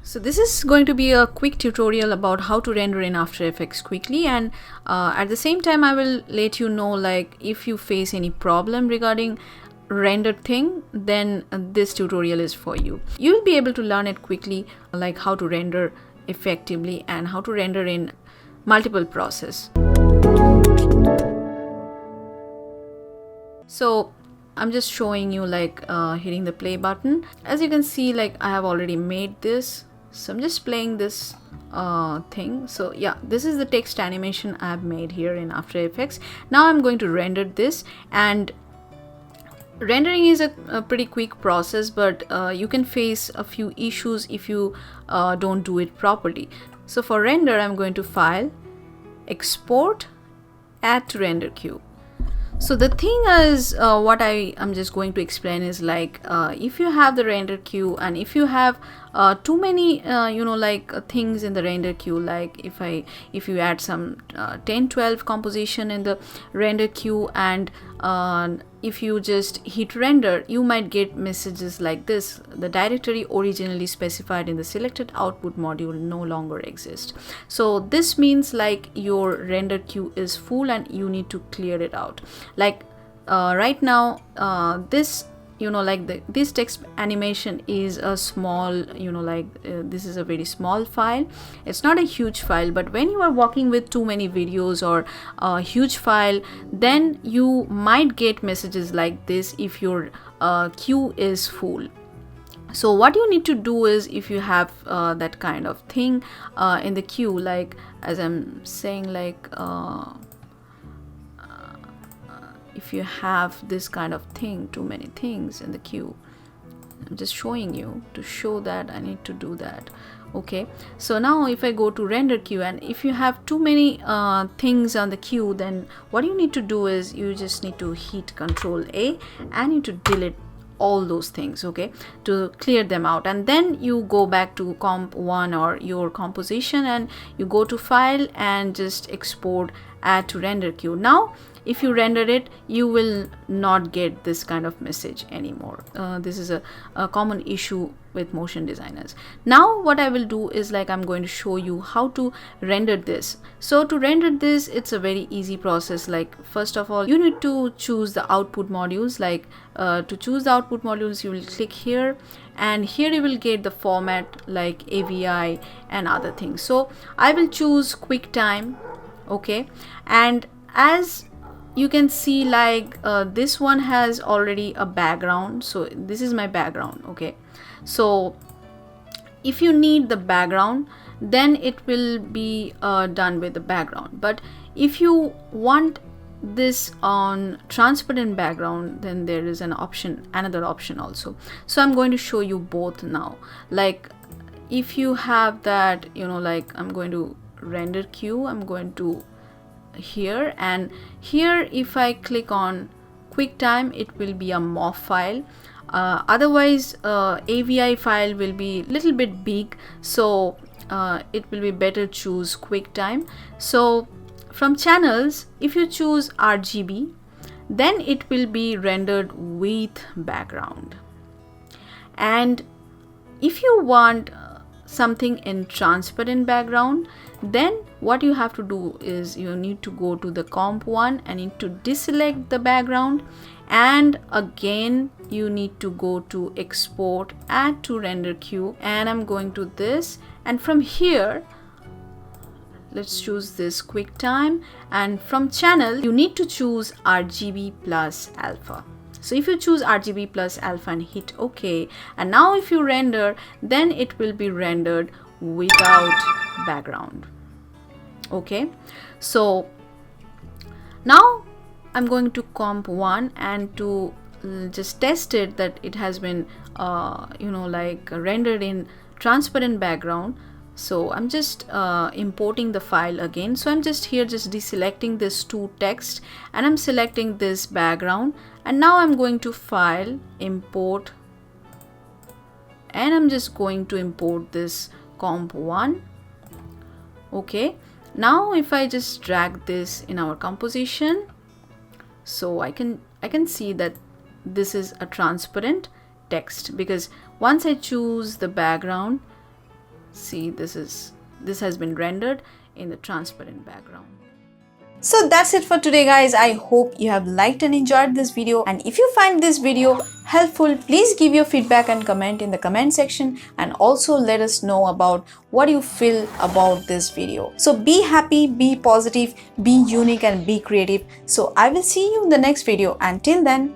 So this is going to be a quick tutorial about how to render in After Effects quickly, and at the same time I will let you know, like, if you face any problem regarding rendered thing, then this tutorial is for you. You will be able to learn it quickly, like how to render effectively and how to render in multiple process. So I'm just showing you, like, hitting the play button. As you can see, like, I have already made this, so I'm just playing this thing. So yeah, this is the text animation I have made here in After Effects. Now I'm going to render this, and rendering is a pretty quick process, but you can face a few issues if you don't do it properly. So for render, I'm going to File, Export, Add to Render Queue. So the thing is, what I am just going to explain is, like, if you have the render queue and if you have too many things in the render queue, like if you add some 10-12 composition in the render queue, and if you just hit render, you might get messages like this: the directory originally specified in the selected output module no longer exists. So this means, like, your render queue is full and you need to clear it out. Like right now, this this text animation is a small, this is a very small file. It's not a huge file, but when you are working with too many videos or a huge file, then you might get messages like this if your queue is full. So what you need to do is, if you have that kind of thing in the queue, like as I'm saying, like if you have this kind of thing, too many things in the queue, I'm just showing you to show that I need to do that. Okay, so now if I go to render queue, and if you have too many things on the queue, then what you need to do is you just need to hit Control A and you need to delete all those things, okay, to clear them out. And then you go back to comp 1 or your composition, and you go to File and just Export, Add to Render Queue. Now if you render it, you will not get this kind of message anymore. This is a common issue with motion designers. Now what I will do is, like, I'm going to show you how to render this. So to render this, it's a very easy process. Like, first of all, you need to choose the output modules. Like to choose the output modules, you will click here, and here you will get the format like AVI and other things. So I will choose QuickTime. Okay, and as you can see, like this one has already a background, so this is my background. Okay, so if you need the background, then it will be done with the background. But if you want this on transparent background, then there is an option, another option also. So I'm going to show you both now. Like if you have that, like, I'm going to render queue, I'm going to here, and here if I click on QuickTime, it will be a MOV file. Otherwise AVI file will be little bit big, so it will be better choose QuickTime. So from channels, if you choose RGB, then it will be rendered with background. And if you want something in transparent background, then what you have to do is you need to go to the comp 1 and need to deselect the background, and again you need to go to Export, Add to Render Queue, and I'm going to this, and from here let's choose this QuickTime, and from channel you need to choose RGB plus alpha. So if you choose RGB plus alpha and hit OK, and now if you render, then it will be rendered without background. Okay, so now I'm going to comp 1 and to just test it that it has been rendered in transparent background. So I'm just importing the file again. So I'm just here just deselecting this to text, and I'm selecting this background, and now I'm going to File, Import, and I'm just going to import this comp 1. Okay, now if I just drag this in our composition, so I can see that this is a transparent text, because once I choose the background, See, this has been rendered in the transparent background. So that's it for today, guys. I hope you have liked and enjoyed this video, and if you find this video helpful, please give your feedback and comment in the comment section, and also let us know about what you feel about this video. So be happy, be positive, be unique, and be creative. So I will see you in the next video. Until then,